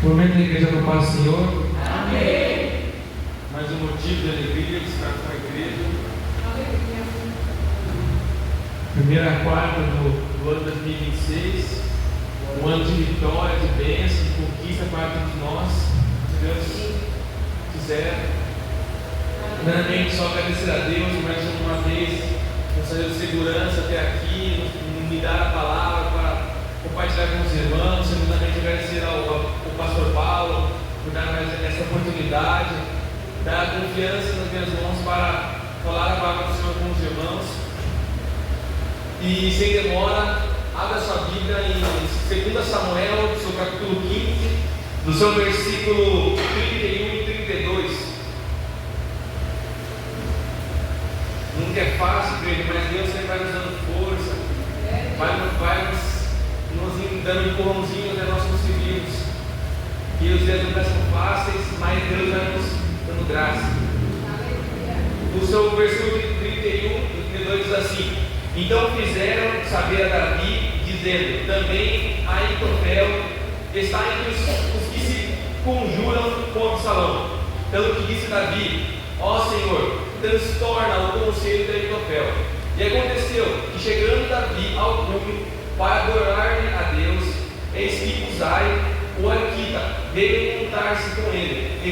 Por meio da igreja do Pai do Senhor. Amém. Mais um motivo de alegria de estar com a igreja. Primeira quarta Do ano 2026, um ano de vitória, de bênção, de conquista para todos nós. Se Deus quiser, primeiramente só agradecer a Deus mais uma vez, nos deu segurança até aqui, me dar a palavra para compartilhar com os irmãos. Segundamente agradecer ao pastor Paulo por dar mais essa oportunidade, dar a confiança nas minhas mãos para falar a palavra do Senhor com os irmãos. E sem demora, abra sua Bíblia em 2 Samuel, seu capítulo 15, do seu versículo 31 e 32. Nunca é fácil, igreja, mas Deus sempre vai nos dando força, vai nos dando empurrãozinhos até nós conseguirmos. Que os dias não são fáceis, mas Deus vai nos dando graça. O seu versículo 31 e 32 diz assim: então fizeram saber a Davi, dizendo: também Aitofel está entre os que se conjuram contra Salomão. Pelo que disse Davi: ó Senhor, transtorna o conselho de Aitofel. E aconteceu que, chegando Davi ao cume para adorar-lhe a Deus, eis que Uzai, o arquita, veio encontrar-se com ele, e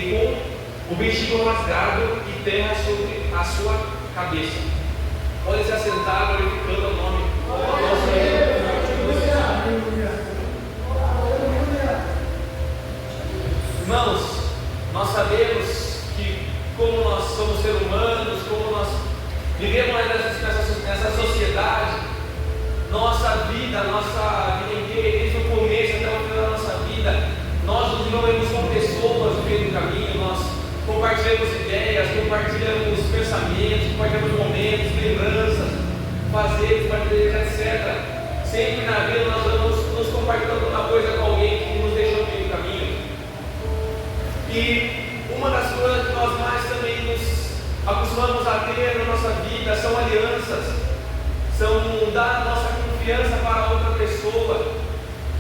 com o vestido rasgado e terra sobre a sua cabeça. Pode se assentar, glorificando o nome do nosso Deus. Irmãos, nós sabemos que, como nós somos seres humanos, como nós vivemos nessa sociedade, nossa vida inteira, desde o começo até o final da nossa vida, nós nos envolvemos com pessoas no meio do caminho, nós compartilhamos ideias, compartilhamos pensamentos, compartilhamos momentos, lembranças, fazeres, partilhas, etc. Sempre na vida nós vamos nos compartilhando alguma coisa com alguém que nos deixou no meio do caminho. E uma das coisas que nós mais também nos acostumamos a ter na nossa vida são alianças, são dar a nossa confiança para outra pessoa.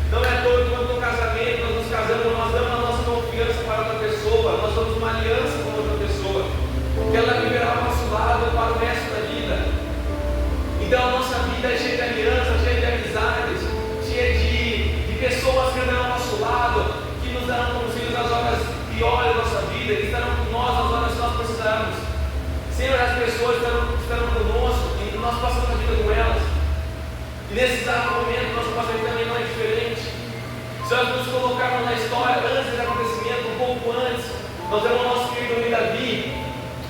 Não é todo quando no casamento nós nos casamos, nós damos a nossa confiança para outra pessoa, nós damos uma aliança com outra pessoa, que ela viverá ao nosso lado para o resto da vida. Então a nossa vida é cheia de alianças, cheia de amizades, cheia de pessoas que andarão ao nosso lado, que nos darão conselhos nas horas piores da nossa vida, que estarão com nós nas horas que nós precisarmos. Sempre as pessoas estarão conosco e nós passamos a vida com elas. E nesse exato momento, nosso passatempo também não é diferente. Se nós nos colocarmos na história, antes desse acontecimento, um pouco antes, nós vemos o nosso querido rei Davi.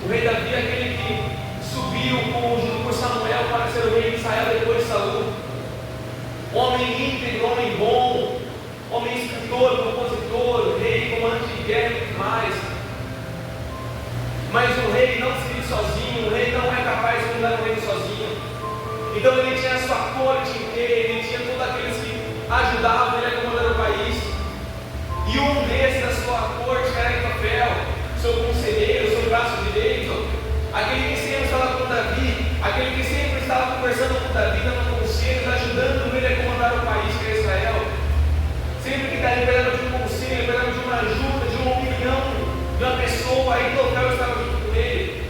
O rei Davi é aquele que subiu junto com Samuel para ser o rei de Israel depois de Saul. Homem íntegro, homem bom, homem escritor, compositor, rei, comandante de guerra e tudo mais. Mas o rei não se vive sozinho, o rei não é capaz de mudar o reino sozinho. Então ele tinha a sua corte inteira, ele tinha todos aqueles que ajudavam ele a comandar o país. E um desses da sua corte era Aitofel, seu conselheiro, seu braço direito, aquele que sempre estava com Davi, aquele que sempre estava conversando com Davi, dando conselhos, ajudando ele a comandar o país, que é Israel. Sempre que Davi precisava de um conselho, precisava de uma ajuda, de uma opinião de uma pessoa, Aitofel estava junto com ele.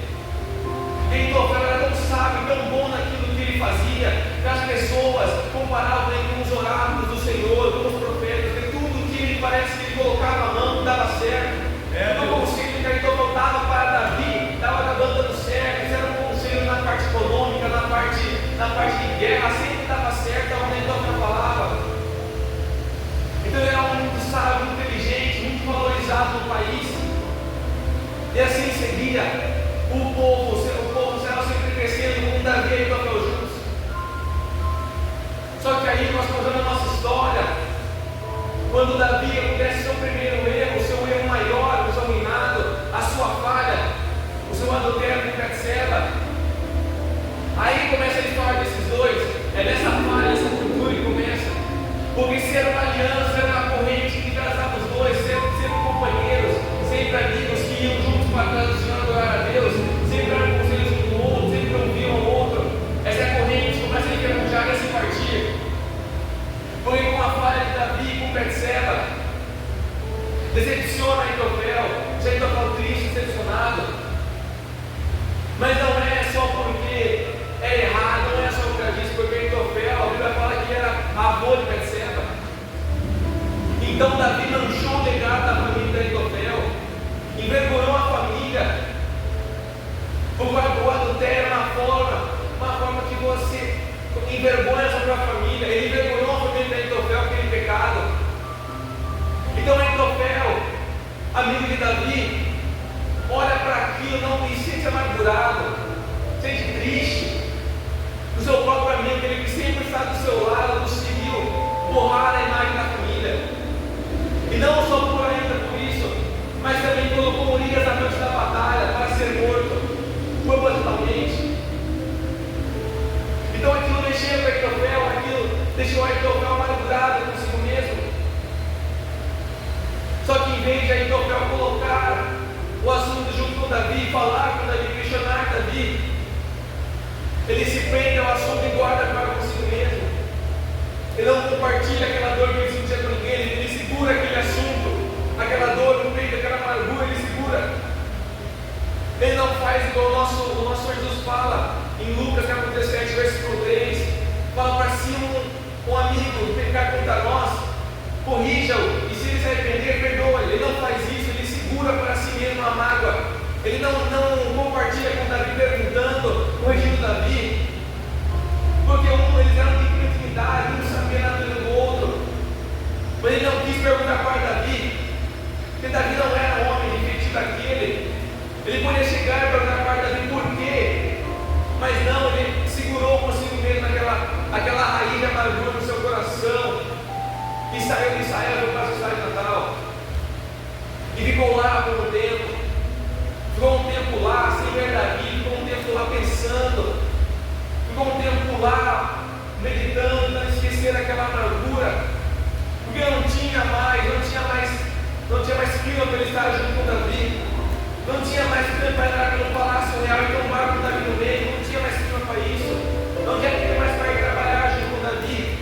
E Aitofel era tão sábio, tão bom naquilo que ele fazia, que as pessoas comparavam ele com os oráculos do Senhor, com os profetas, que tudo que ele parece que ele colocava a mão dava certo. O conselho que Aitofel dava para Davi estava acabando dando certo. Isso era um conselho na parte econômica, na parte de guerra, sempre dava certo onde Aitofel falava. Então ele era um muito sábio, muito inteligente, muito valorizado no país. E assim seguia. O povo será sempre crescendo com Davi e Aitofel juntos. Só que aí nós contamos a nossa história. Quando Davi acontece seu primeiro erro, o seu erro maior, o seu reinado, a sua falha, o seu adultério com Betseba. Aí começa a história desses dois. É nessa falha, nessa cultura que começa. Porque se era uma aliança, era uma corrente que casava os dois, sempre companheiros, sempre amigos que iam juntos para trás do Senhor adorar a Deus, sempre eram conselhos um do outro, sempre ouviam o outro. Essa é a corrente, começa a enferrujar e a se partir. Foi com a falha de Davi com Betseba, decepciona Aitofel, já Aitofel triste, decepcionado. Mas não é só porque é errado, não é só por causa disso, porque Aitofel, a Bíblia fala que era avô de Betseba. Então Davi manchou o legado da família de Aitofel, envergonhou a família, porque o adultério é uma forma que você envergonha a sua família. Ele envergonhou a família de Aitofel com aquele pecado. Então Aitofel, amigo de Davi, olha para aquilo, não se sente amargurado, sente triste. O seu próprio amigo, aquele que sempre está do seu lado, conseguiu borrar a imagem da família. E não só por ainda por isso, mas também colocou Urias na noite da batalha para ser morto, propositalmente. Então aquilo mexeu com Aitofel, aquilo deixou Aitofel amargurado consigo mesmo. Só que em vez de Aitofel colocar o assunto junto com Davi, falar com Davi, questionar Davi, ele se prende ao assunto e guarda para consigo mesmo. Ele não compartilha aquela dor que ele sentia com ninguém, ele segura aquele assunto, aquela dor no peito, aquela amargura, ele segura. Ele não faz igual o nosso Senhor Jesus fala em Lucas capítulo 17, versículo 3, fala para se um amigo pecar contra nós, corrija-o, e se ele se arrepender, perdoa-lhe. Ele não faz isso, ele segura para si mesmo a mágoa. Ele não compartilha com Davi perguntando, corrigindo Davi, porque eles eram de intimidade, um sabia nada do outro, mas ele não quis perguntar para Davi, porque Davi não era homem refletido daquele. Ele poderia chegar e perguntar para Davi por quê, mas não, ele segurou consigo mesmo aquela raiz de amargura no seu coração, e saiu de Israel para a cidade natal, e ficou lá por um tempo, ficou um tempo lá sem ver Davi, ficou um tempo lá pensando, ficou um tempo lá meditando, não esquecer aquela amargura, porque não tinha mais clima para ele estar junto com Davi, não tinha mais clima para entrar pelo palácio real e tombar com Davi no meio, não tinha mais clima para isso, não tinha clima mais para ir trabalhar junto com Davi.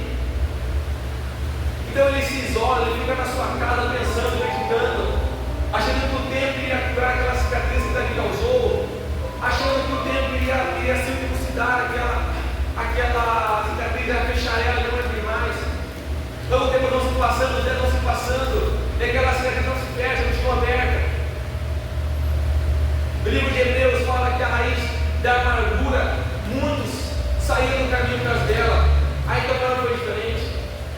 Então ele se isola, ele fica na sua casa pensando, meditando, achando que o tempo iria curar aquela cicatriz que Davi causou, achando que o tempo iria circuncidar aquela cicatriz, ia fechar ela, não abrir mais. Então o tempo não se passando, os dias não se passando, e aquela cicatriz não se fecha, continua aberta. O livro de Hebreus fala que a raiz da amargura, muitos saíram do caminho atrás dela. Aí então ela foi diferente.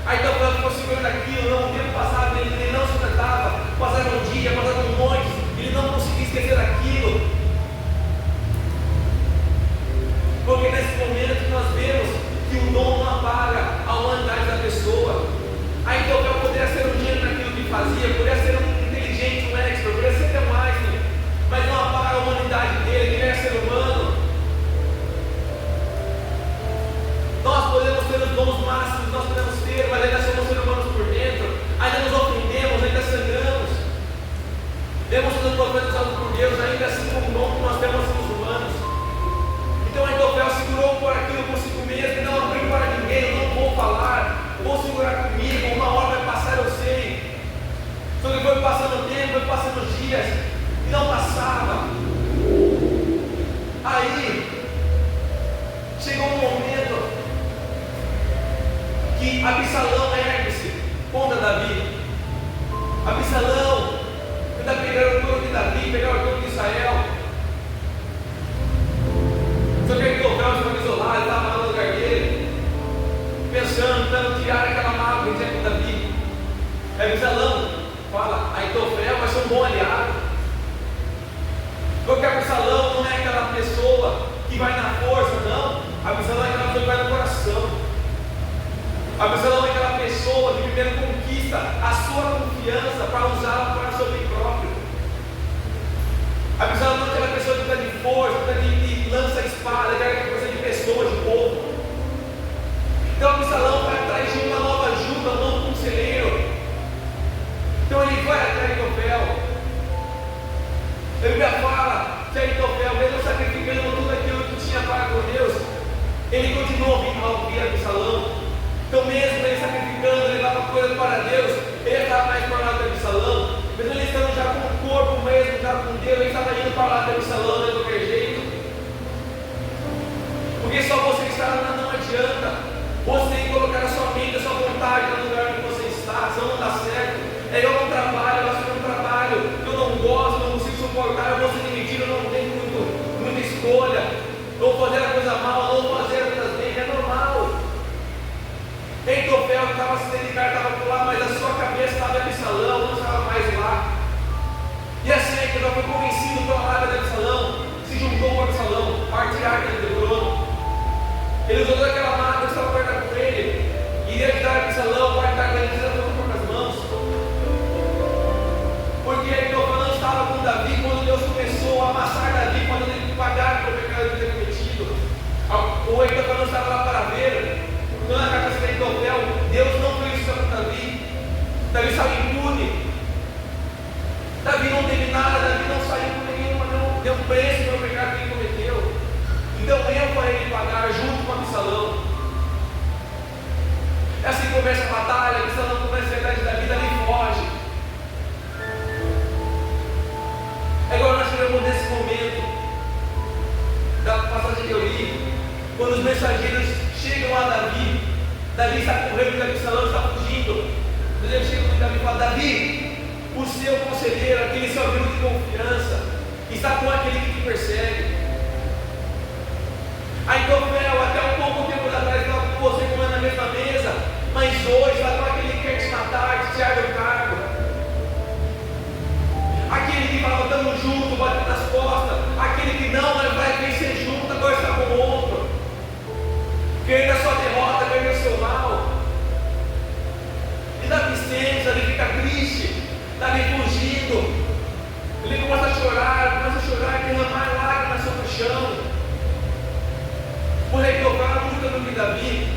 Aí então ela ficou segurando aquilo, não, o tempo passado ele não se tratava, passava um dia, passava um monte, ele não conseguia esquecer aquilo. Porque nesse momento nós vemos que o dom não apaga a humanidade da pessoa. Aí então ela poderia ser um gênio naquilo que fazia, poderia ser um inteligente, um expert, poderia ser até mais, mas não apaga a humanidade dele, ele é ser humano. Nós podemos ter os dons máximos, nós podemos ter, mas ainda somos seres humanos por dentro, ainda nos ofendemos, ainda sangramos. Vemos os profetas usados por Deus, ainda assim como o dom que nós temos somos humanos. Então Aitofel segurou por aquilo consigo mesmo, e não abriu para ninguém, eu não vou falar, vou segurar comigo, uma hora vai passar, eu sei. Só que foi passando o tempo, foi passando os dias, e não passava. Aí chegou um momento que Absalão ergue-se contra Davi. Absalão tenta pegar o trono de Davi, pegar o trono de Israel. Só que Aitofel estava isolado, ele estava lá no lugar dele, pensando, tentando tirar aquela mágoa que tinha com Davi. Absalão fala, Aitofel vai ser um bom aliado. Porque Absalão não é aquela pessoa que vai na força, não. Absalão é aquela pessoa que vai no coração. Absalão é aquela pessoa que primeiro conquista a sua confiança para usá-la para o seu bem próprio. Absalão não é aquela pessoa que está de força, que lança a espada, que é aquela coisa de pessoas, de povo. Então Absalão vai atrás de uma nova ajuda, um novo conselheiro. Então ele vai atrás de Aitofel. A Bíblia fala que Aitofel, mesmo sacrificando tudo aquilo que tinha para com Deus, ele continuou vindo a ouvir Absalão. Então mesmo ele sacrificando, ele levava coisas para Deus, ele estava mais por lado de Absalão. Mesmo seu conselheiro, aquele seu amigo de confiança, está com aquele que te persegue. Aitofel, até um pouco tempo atrás, estava com você comendo na mesma mesa, mas hoje está com aquele que quer te matar, que te tirar do cargo. Aquele que falava, estamos juntos, batendo nas costas. Aquele que não, mas vai vencer junto, agora está com o outro. Querendo a sua derrota, querendo o seu mal. E Davi sente, Davi fica triste, Davi fugindo. Ele começa a chorar, derramar lágrimas sobre o chão. O rei Jeová nunca não viu Davi.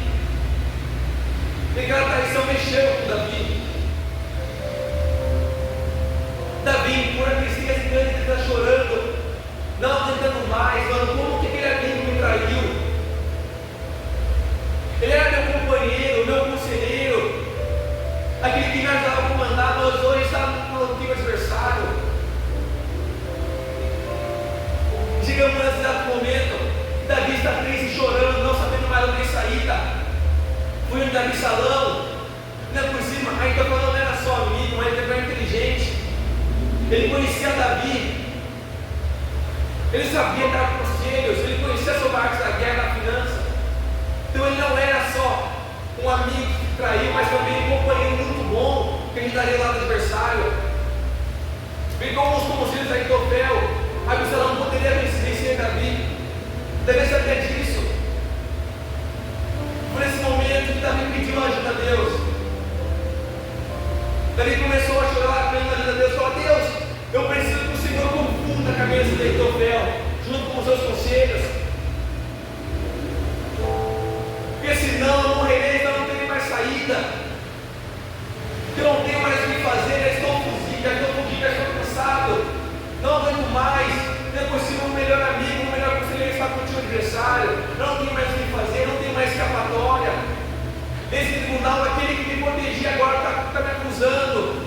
E aquela traição mexeu com Davi. Davi, por a tristeza grande, ele está chorando, não aguentando mais, falando, como que aquele amigo me traiu? Ele era meu companheiro, meu conselheiro, aquele que me ajudava a comandar, mas hoje está no antigo adversário. Chegamos nesse exato momento, Davi está triste, chorando, não sabendo mais onde saída. Foi onde Davi Salão, não é por cima, aí então não era só amigo, mas ele era inteligente. Ele conhecia Davi, ele sabia dar conselhos, ele conhecia sobre a arte da guerra, da finança. Então ele não era só um amigo que traiu, mas também um companheiro muito bom que ajudaria lá do adversário. E com alguns conselhos da Aitofel, Absalão poderia vencer Davi. Davi sabia disso. Por esse momento que Davi pediu ajuda a Deus. Davi começou a chorar, pedindo ajuda a Deus. Falou, Deus, eu preciso que o Senhor confunda a cabeça de Aitofel, junto com os seus conselhos. Porque senão eu morrerei, então não tenho mais saída. Eu não tenho mais o que fazer, já estou fugindo, já estou cansado. Não aguento mais. Não é possível um melhor amigo, um melhor conselheiro está contigo adversário. Não tenho mais o que fazer, não tenho mais escapatória. Esse tribunal, aquele que me protegia agora está me acusando.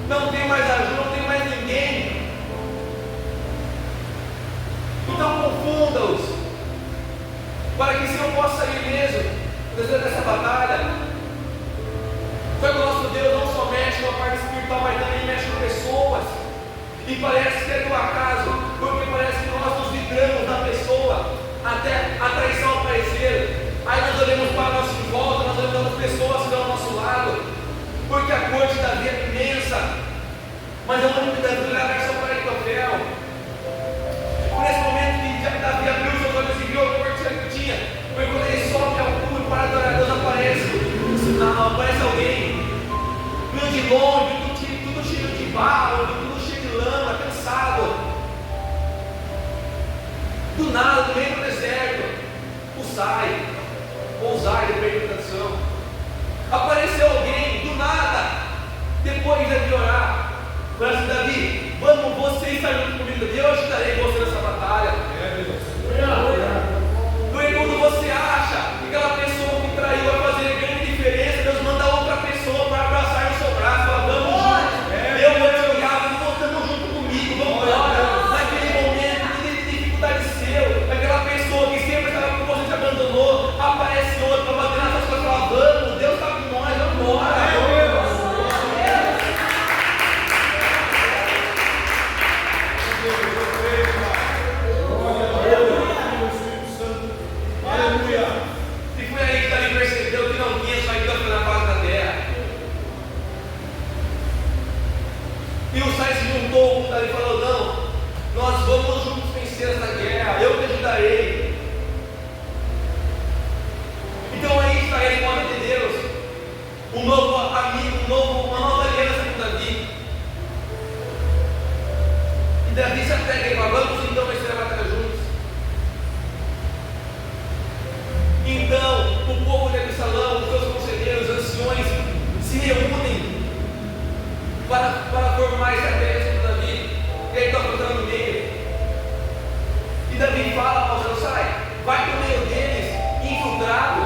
Não tenho mais ajuda, não tenho mais ninguém. Então confunda-os, para que se eu possa sair mesmo dessa batalha. Só que o nosso Deus não só mexe com a parte espiritual, mas também mexe com pessoas. E parece que é do acaso, porque parece que nós nos livramos da pessoa até a traição aparecer. Aí nós olhamos para a nossa volta, nós olhamos para as pessoas que estão ao nosso lado, porque a corte de Davi é imensa, mas a única Davi era só para Aitofel. Por esse momento que Davi abriu os olhos e viu a corte que tinha, foi quando ele sobe ao cume para adorar a Deus, aparece alguém, vindo de longe, tudo cheio de barro, tudo cheio de lama, cansado. Do nada, no meio do deserto, Uzai, depende da tradução. Apareceu alguém, do nada, depois de orar. Falou assim, Davi, vamos, você está junto comigo, eu ajudarei você nessa batalha. Porque quando você acha que aquela pessoa que traiu vai fazer grande diferença, Deus manda outra pessoa para abraçar no seu braço, fala, vamos junto, eu vou te olhar, vamos junto comigo, vamos embora. Naquele momento, não tem dificuldade seu, aquela pessoa que sempre estava com você te abandonou, aparece outra para bater nas suas coisas e fala, vamos, Deus está com nós, vamos embora. E foi aí que Davi percebeu que não tinha só Aitofel na face da terra. E Uzai se juntou com Davi e falou, não, nós vamos juntos vencer essa guerra, eu te ajudarei. Então aí está ele com a de Deus, um novo amigo, uma nova aliança com Davi. E Davi se apega e fala, vamos então vencer a batalha juntos. Então, o povo de Absalão, os seus conselheiros, os anciões, se reúnem para formar estratégias para Davi. E aí está botando no meio. E Davi fala para o Uzai, vai para o meio deles, infiltrado.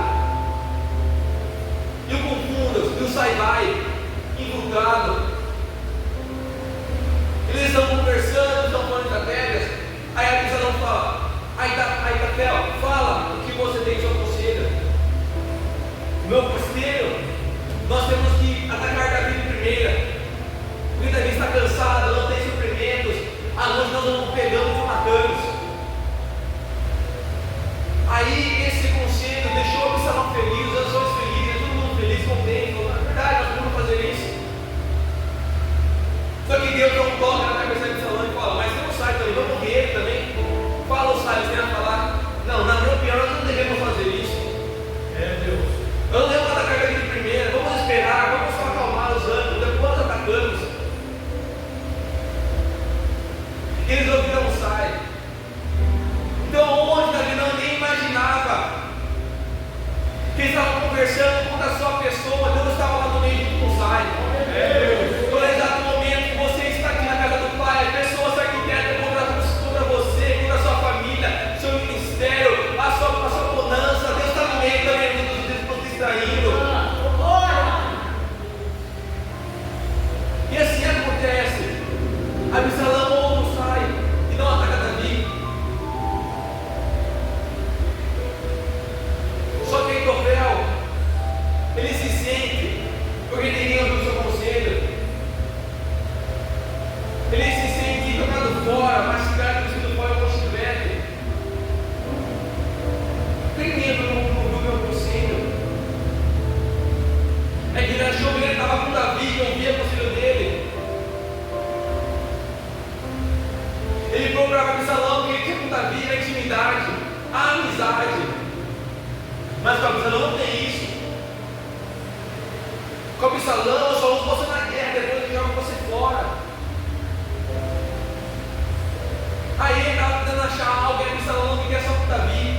E o confunda-os, e o Uzai vai, infiltrado. Eles estão conversando, estão falando estratégias. Aí Absalão fala, Aitofel, fala o que você tem em seu conselho. Meu conselho, nós temos que atacar Davi de primeira. Porque Davi está e eles ouviram um sai. Então, onde Davi não nem imaginava que eles estavam conversando contra a sua pessoa, Deus estava lá no meio junto com o sai. No exato momento que você está aqui na casa do Pai, pessoas se arquitetam contra você, contra a sua família, seu ministério, a sua bonança. Deus está no meio também dos distraindo. E assim acontece. Absalão ouve o sai e não ataca Davi. Só que Aitofel, ele se sente, porque ninguém ouviu o seu conselho, ele se sente jogado fora, mastigado, cuspido fora com chiclete. Ninguém ouviu o meu conselho. É que ele achou que ele estava com Davi e ouvia o conselho dele. Ele procurava Absalão porque ele tinha com Davi a intimidade, a amizade. Mas com Absalão não tem isso. Com Absalão eu só uso você na guerra, depois eu jogo você fora. Aí ele estava tentando achar alguém, Absalão não quer só com Davi.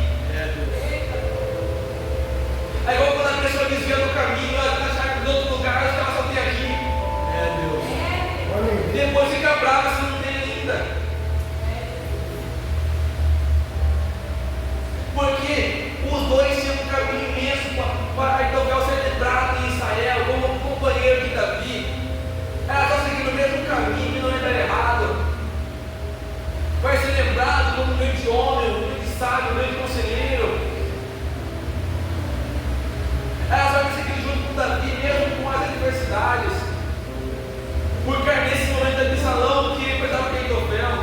Aí igual quando a pessoa desvia do caminho, ela tenta achar em outro lugar, ela só tem aqui. Depois fica brava se não tem ainda. Porque os dois tinham um caminho imenso para Aitofel ser lembrado em Israel como companheiro de Davi. Ela está seguindo o mesmo caminho e não entra errado. Vai ser lembrado como um grande homem, um grande sábio, um grande conselheiro. Ela vai seguir junto com Davi, mesmo com as adversidades. Porque é nesse momento de Absalão que ele precisava de Aitofel.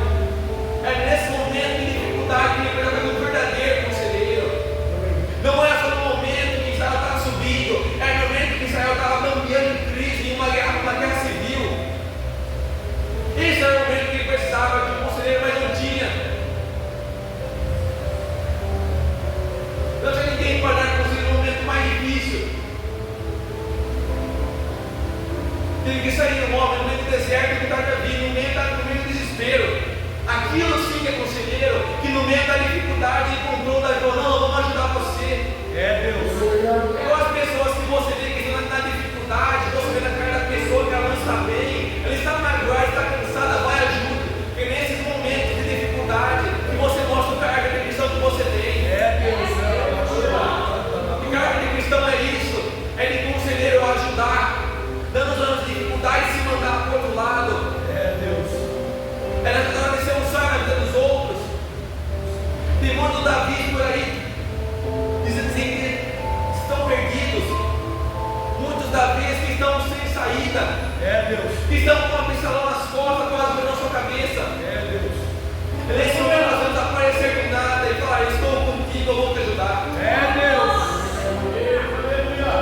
É nesse momento de dificuldade que ele precisava de um verdadeiro conselheiro. Não é só no momento que Israel estava subindo, é no momento que Israel estava cambiando em crise, em uma guerra civil. Esse era o momento que ele precisava de um conselheiro, mas não tinha. Não tinha ninguém para dar conselho no momento mais difícil. Teve que sair um homem no meio do deserto que está Davi, no meio do desespero. Aquilo sim é conselheiro, que no meio da dificuldade encontrou Davi, falou: não, vamos ajudar você. Deus. É igual as pessoas que você vê que estão na dificuldade, você vê na cara da pessoa que ela não está bem, ela está magoada, está cansada, vai ajuda. Porque nesses momentos de dificuldade que você mostra o caráter de cristão que você tem. Deus. E caráter de cristão é isso, é de conselheiro ajudar, dando as dificuldades e se mandar para o outro lado. Deus. Ela estava descendo um sangue na vida dos outros. Tem muito Davi por aí, dizendo assim que estão perdidos. Muitos Davis que estão sem saída. Deus. Que estão com a Absalão nas costas, com as mãos na sua cabeça. Deus. Nesse momento nós vamos aparecer do nada e falar: estou contigo, eu vou te ajudar. Deus.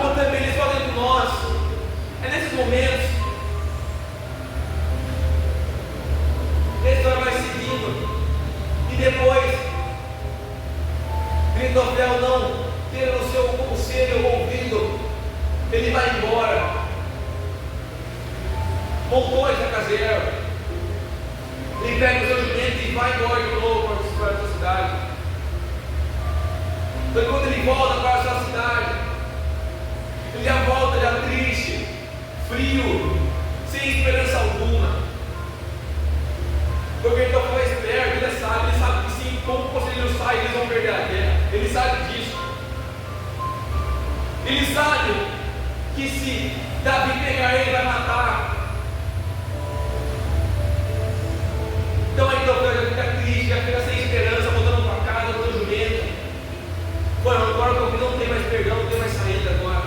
Como também eles falam com nós. É nesses momentos. A história vai seguindo. E depois, Aitofel não tendo o seu conselho ouvido, ele vai embora. Montou essa caseira. Ele pega o seu jumento e vai embora de novo para a sua cidade. Então quando ele volta para a sua cidade, ele já volta já triste, frio, sem esperança alguma. Porque então foi esperto, ele sabe que sim, como o conselheiro sai, eles vão perder a guerra. Ele sabe disso. Ele sabe que se Davi pegar ele, vai matar. Então aí então já fica triste, já fica sem esperança, voltando para casa, no jumento. Agora que não tem mais perdão, não tem mais saída agora.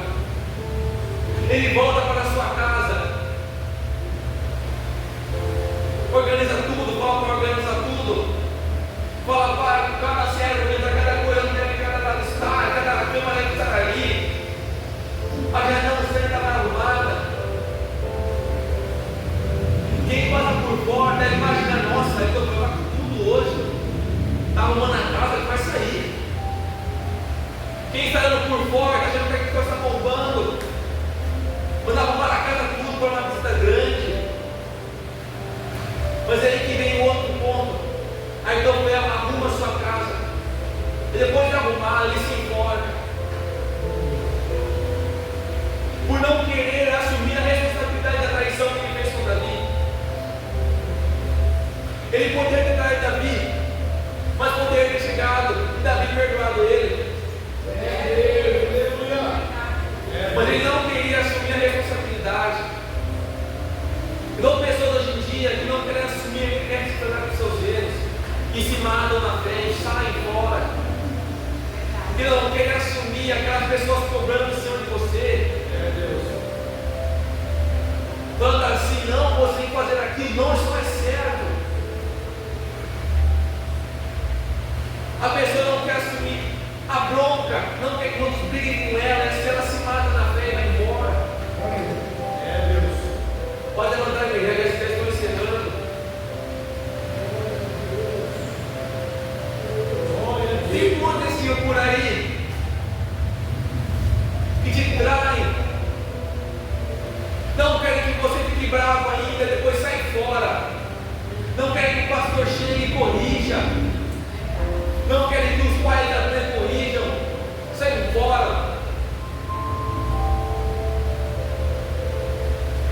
Ele volta para a sua casa. Organiza tudo, volta para organizar tudo. Fala para cada servo, cada coisa onde deve cada estar, cada cama deve estar ali. A janela sempre está arrumada. Quem passa por fora deve imaginar: nossa, eu estou com tudo hoje. Está arrumando a casa, ele vai sair. Quem está andando por fora, está achando que a coisa está bombando. Manda arrumar a casa tudo para uma visita grande. Mas é aí que vem o outro ponto. dia que não querem assumir, que querem se tornar com seus erros, que se matam na frente, saem fora, que não querem assumir aquelas pessoas cobrando em cima de você, falando assim: não, você tem que fazer aquilo, não, isso não é certo. A pessoa não quer assumir a bronca, não quer que outros briguem com ela, se ela se mata na fé e vai embora. Pode levantar a igreja, esse texto estou encerrando. Tem muitos por aí que te traem, não querem que você fique bravo ainda, depois sai fora, não querem que o pastor chegue e corrija, não querem que os pais da mãe corrijam, saem fora.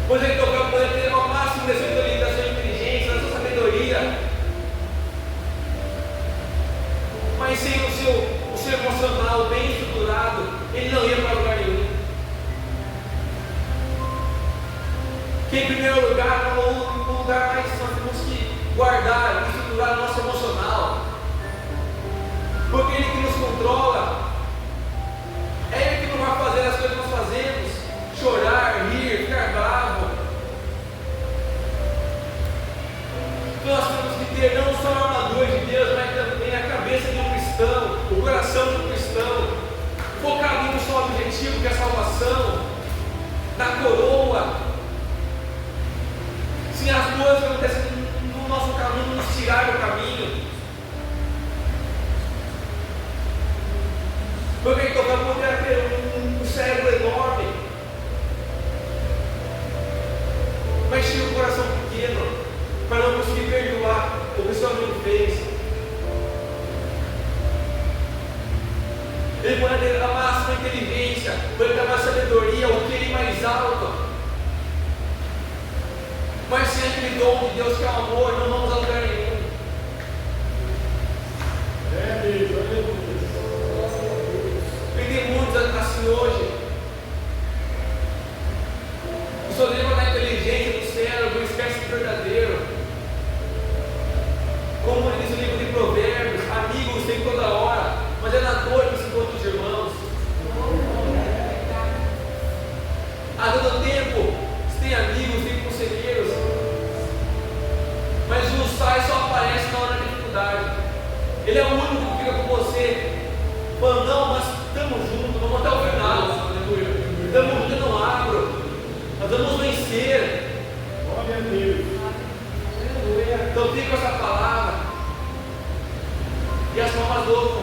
Pois ele toca poder ter uma máxima da sua inteligência, da sua sabedoria, mas sem o seu emocional bem estruturado, ele não ia para lugar nenhum. Que em primeiro lugar, o lugar mais nós temos que guardar e estruturar o nosso emocional, porque ele que nos controla, é ele que não vai fazer as coisas que nós fazemos, chorar, rir, ficar bravo. Nós temos que ter não só a armadura de Deus, mas também a cabeça de um cristão, o coração de um cristão, focado em um só objetivo, que é a salvação, na coroa. Se as coisas que acontecem no nosso caminho nos tirar do caminho, porque então vamos ter um cérebro enorme, mas tinha um coração pequeno, para não conseguir perdoar o que o seu amigo fez. Ele pode ter a máxima inteligência, pode ter a máxima sabedoria, o que ele mais alto, mas sem aquele dom de Deus que é o amor, não vamos a lugar nenhum. E tem muitos assim hoje. O senhor lembra da inteligência do cérebro, esquece do verdadeiro. Como diz o livro de Provérbios, amigos tem toda hora, mas é na dor que se encontram os irmãos. A todo tempo, você tem amigos, tem conselheiros, mas os tais só aparecem na hora da dificuldade. Ele é o único que fica com você, falando: não, mas estamos juntos, vamos até o final, estamos juntos, eu não abro, nós vamos vencer. Glória a Deus. Então fica com essa palavra e as palmas do outro.